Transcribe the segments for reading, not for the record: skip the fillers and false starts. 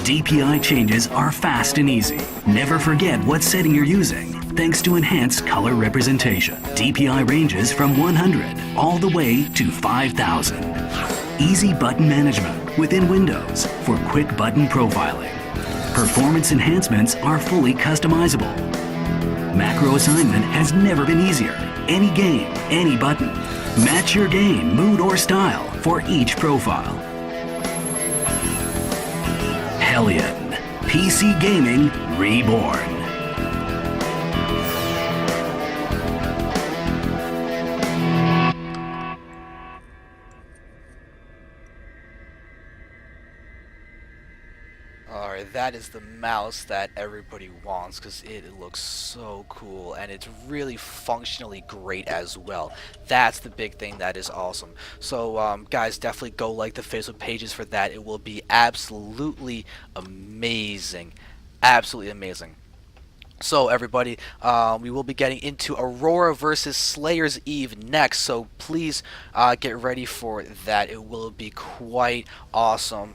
DPI changes are fast and easy. Never forget what setting you're using, thanks to enhanced color representation. DPI ranges from 100 all the way to 5,000. Easy button management within Windows for quick button profiling. Performance enhancements are fully customizable. Macro assignment has never been easier. Any game, any button. Match your game, mood, or style for each profile. LgN PC Gaming Reborn. Alright, that is the mouse that everybody wants because it looks so cool and it's really functionally great as well. That's the big thing that is awesome. So guys, definitely go like the Facebook pages for that. It will be absolutely amazing. Absolutely amazing. So everybody, we will be getting into AuRora versus SlayerS.Eve next, so please get ready for that. It will be quite awesome.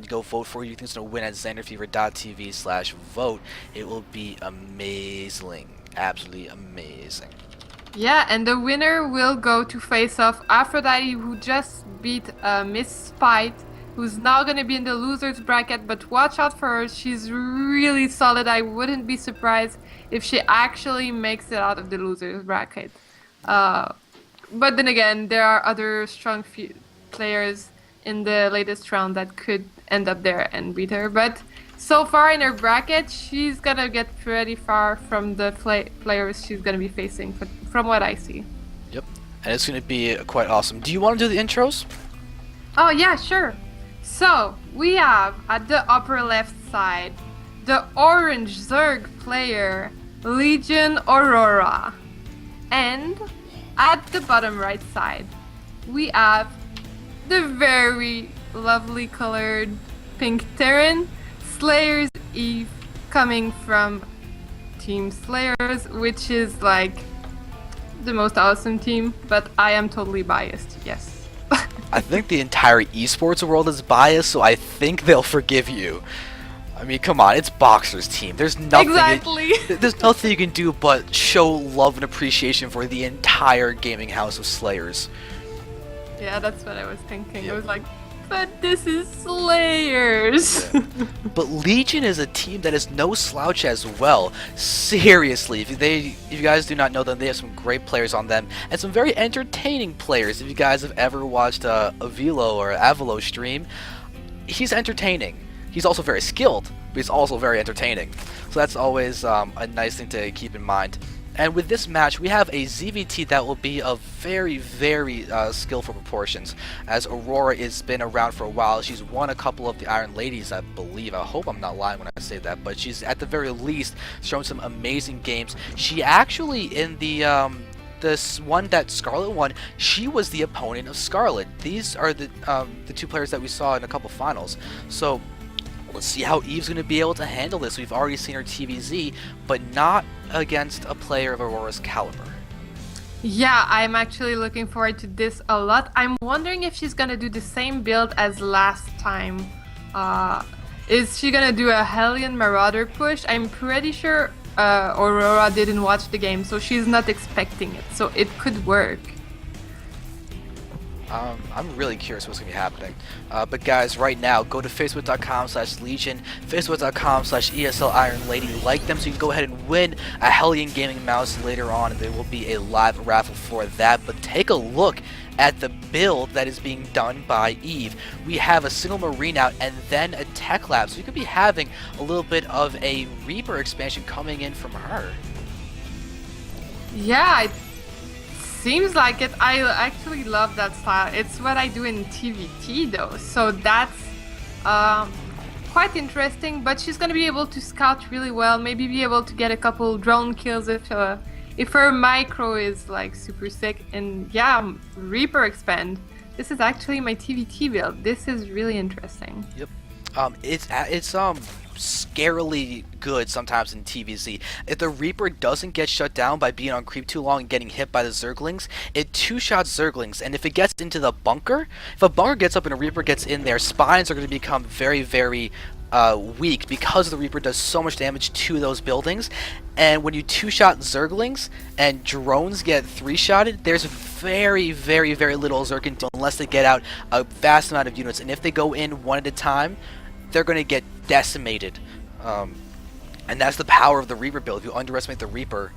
Go vote for who you think is going to win at xanderfever.tv/vote. It will be amazing. Absolutely amazing. Yeah, and the winner will go to face off Aphrodite, who just beat Miss Spite, who's now going to be in the losers bracket, but watch out for her. She's really solid. I wouldn't be surprised if she actually makes it out of the losers bracket. But then again, there are other strong players in the latest round that could end up there and beat her. But so far in her bracket, she's going to get pretty far from the players she's going to be facing, from what I see. Yep, and it's going to be quite awesome. Do you want to do the intros? Oh, yeah, sure. So, we have at the upper left side the orange Zerg player LgN AuRora. And at the bottom right side, we have the very lovely colored pink Terran SlayerS.Eve coming from Team Slayers, which is like the most awesome team, but I am totally biased, yes. I think the entire esports world is biased, so I think they'll forgive you. I mean, come on, it's Boxer's team. There's nothing. Exactly. There's nothing you can do but show love and appreciation for the entire gaming house of Slayers. Yeah, that's what I was thinking. Yep. I was like, but this is Slayers. Yeah. But LgN is a team that is no slouch as well. Seriously, if you guys do not know them, they have some great players on them and some very entertaining players. If you guys have ever watched a Velo or Avelo stream, he's entertaining. He's also very skilled, but he's also very entertaining. So that's always a nice thing to keep in mind. And with this match, we have a ZVT that will be of very, very skillful proportions, as AuRora has been around for a while. She's won a couple of the Iron Ladies, I believe. I hope I'm not lying when I say that, but she's at the very least shown some amazing games. She actually, in the this one that Scarlet won, she was the opponent of Scarlet. These are the two players that we saw in a couple finals. So let's see how Eve's going to be able to handle this. We've already seen her TVZ, but not against a player of AuRora's caliber. Yeah, I'm actually looking forward to this a lot. I'm wondering if she's going to do the same build as last time. Is she going to do a Hellion Marauder push? I'm pretty sure AuRora didn't watch the game, so she's not expecting it. So it could work. I'm really curious what's going to be happening. But guys, right now, go to facebook.com/LgN, facebook.com/ESLIronLady. Like them so you can go ahead and win a Hellion Gaming mouse later on, and there will be a live raffle for that. But take a look at the build that is being done by Eve. We have a single Marine out and then a Tech Lab, so you could be having a little bit of a Reaper expansion coming in from her. Yeah, it seems like it. I actually love that style. It's what I do in TVT though, so that's quite interesting. But she's gonna be able to scout really well, maybe be able to get a couple drone kills if her micro is like super sick. And yeah, Reaper expand. This is actually my TVT build. This is really interesting. Yep. It's scarily good sometimes in TVZ. If the Reaper doesn't get shut down by being on creep too long and getting hit by the Zerglings, it two-shots Zerglings, and if it gets into the bunker, if a bunker gets up and a Reaper gets in there, spines are going to become very, very weak because the Reaper does so much damage to those buildings. And when you two-shot Zerglings and drones get three-shotted, there's very, very, very little Zerg can do unless they get out a vast amount of units. And if they go in one at a time, they're going to get decimated. And that's the power of the Reaper build. If you underestimate the Reaper,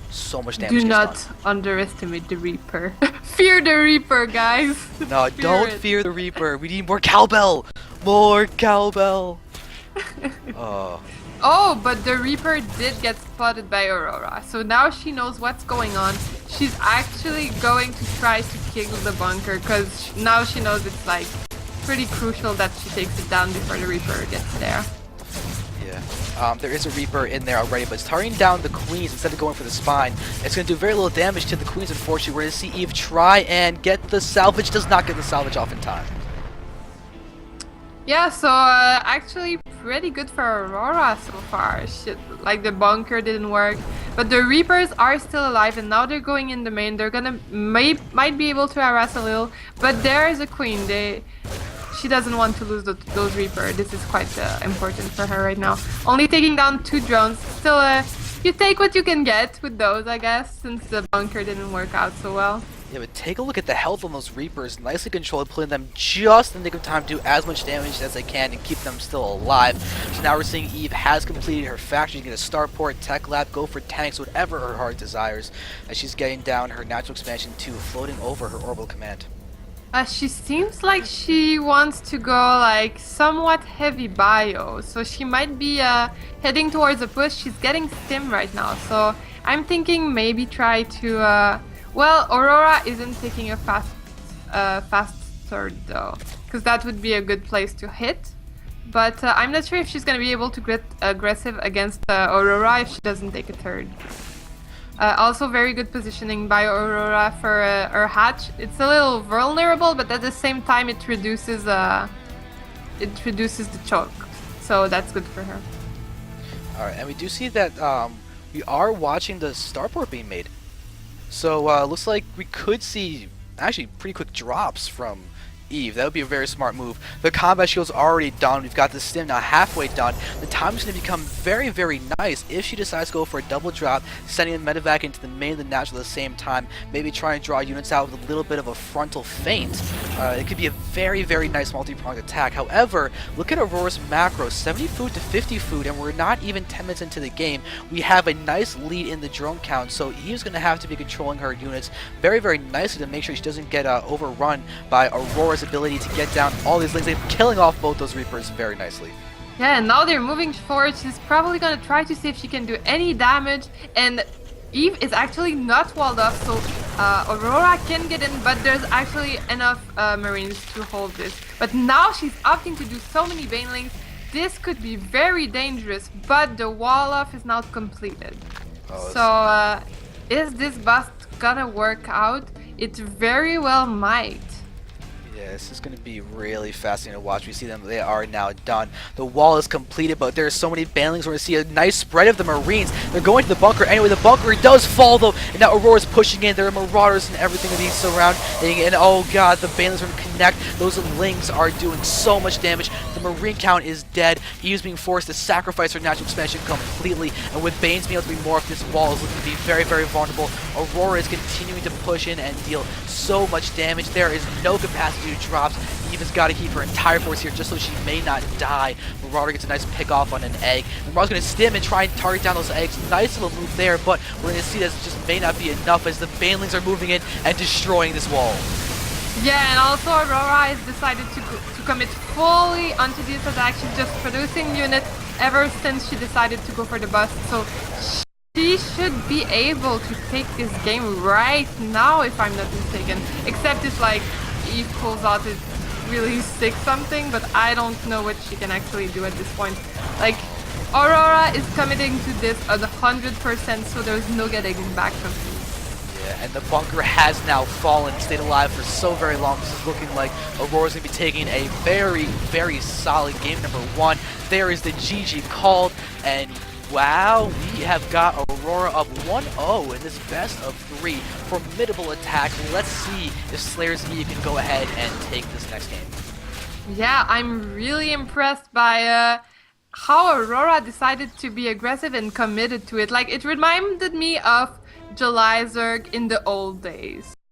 so much damage Do gets not done. underestimate the Reaper. Fear the Reaper, guys. No, don't fear the Reaper. We need more cowbell. More cowbell. Oh, but the Reaper did get spotted by Aurora, so now she knows what's going on. She's actually going to try to kill the bunker, because now she knows it's like pretty crucial that she takes it down before the Reaper gets there. Yeah. There is a Reaper in there already, but it's targeting down the Queens instead of going for the Spine. It's going to do very little damage to the Queens, unfortunately. We're going to see Eve try and get the salvage. Does not get the salvage off in time. Yeah, so actually pretty good for Aurora so far. Like the bunker didn't work, but the Reapers are still alive, and now they're going in the main. They're gonna might be able to harass a little, but there is a Queen. She doesn't want to lose those Reaper. This is quite important for her right now. Only taking down 2 drones. Still, you take what you can get with those, I guess, since the bunker didn't work out so well. Yeah, but take a look at the health on those Reapers. Nicely controlled, putting them just in the nick of time to do as much damage as they can and keep them still alive. So now we're seeing Eve has completed her factory. She can get a starport, tech lab, go for tanks, whatever her heart desires, as she's getting down her natural expansion 2, floating over her orbital command. She seems like she wants to go like somewhat heavy bio, so she might be heading towards a push. She's getting stim right now, so I'm thinking maybe try to well, Aurora isn't taking a fast third though, because that would be a good place to hit. But I'm not sure if she's gonna be able to get aggressive against Aurora if she doesn't take a third. Also very good positioning by Aurora for her hatch. It's a little vulnerable, but at the same time it reduces the choke, so that's good for her. Alright, and we do see that we are watching the starport being made. So looks like we could see actually pretty quick drops from Eve. That would be a very smart move. The combat shield's already done. We've got the stim now halfway done. The time is going to become very, very nice if she decides to go for a double drop, sending the medevac into the main and the natural at the same time. Maybe try and draw units out with a little bit of a frontal feint. It could be a very, very nice multi-pronged attack. However, look at Aurora's macro, 70 food to 50 food, and we're not even 10 minutes into the game. We have a nice lead in the drone count, so Eve's going to have to be controlling her units very, very nicely to make sure she doesn't get overrun by Aurora's ability to get down all these links. They're killing off both those Reapers very nicely. Yeah, and now they're moving forward. She's probably gonna try to see if she can do any damage, and Eve is actually not walled off, so Aurora can get in, but there's actually enough Marines to hold this. But now she's opting to do so many Banelings. This could be very dangerous, but the wall off is now completed. So is this bust gonna work out? It very well might. Yeah, this is going to be really fascinating to watch. We see them, they are now done. The wall is completed, but there are so many banelings. We're going to see a nice spread of the Marines. They're going to the bunker anyway. The bunker does fall, though, and now Aurora's pushing in. There are Marauders and everything that he's surrounding, and oh god, the banelings are going to connect. Those lings are doing so much damage. The Marine count is dead. Eve's being forced to sacrifice her natural expansion completely, and with Banes being able to be morphed, this wall is looking to be very, very vulnerable. Aurora is continuing to push in and deal so much damage. There is no capacity to drops. Eve has got to keep her entire force here just so she may not die. Marauder gets a nice pick off on an egg. Marauder's going to stim and try and target down those eggs. Nice little move there, but we're going to see that it just may not be enough as the Banelings are moving in and destroying this wall. Yeah, and also Aurora has decided to commit fully onto this attack. She's just producing units ever since she decided to go for the bust. So she should be able to take this game right now, if I'm not mistaken. Except if like Eve pulls out a really sick something, but I don't know what she can actually do at this point. Like, Aurora is committing to this at 100%, so there's no getting back from her. Yeah, and the bunker has now fallen, stayed alive for so very long. This is looking like Aurora's going to be taking a very, very solid game number 1. There is the GG called, and wow, we have got Aurora up 1-0 in this best of 3. Formidable attack. Let's see if SlayerS.Eve can go ahead and take this next game. Yeah, I'm really impressed by how Aurora decided to be aggressive and committed to it. Like, it reminded me of July Zerg in the old days.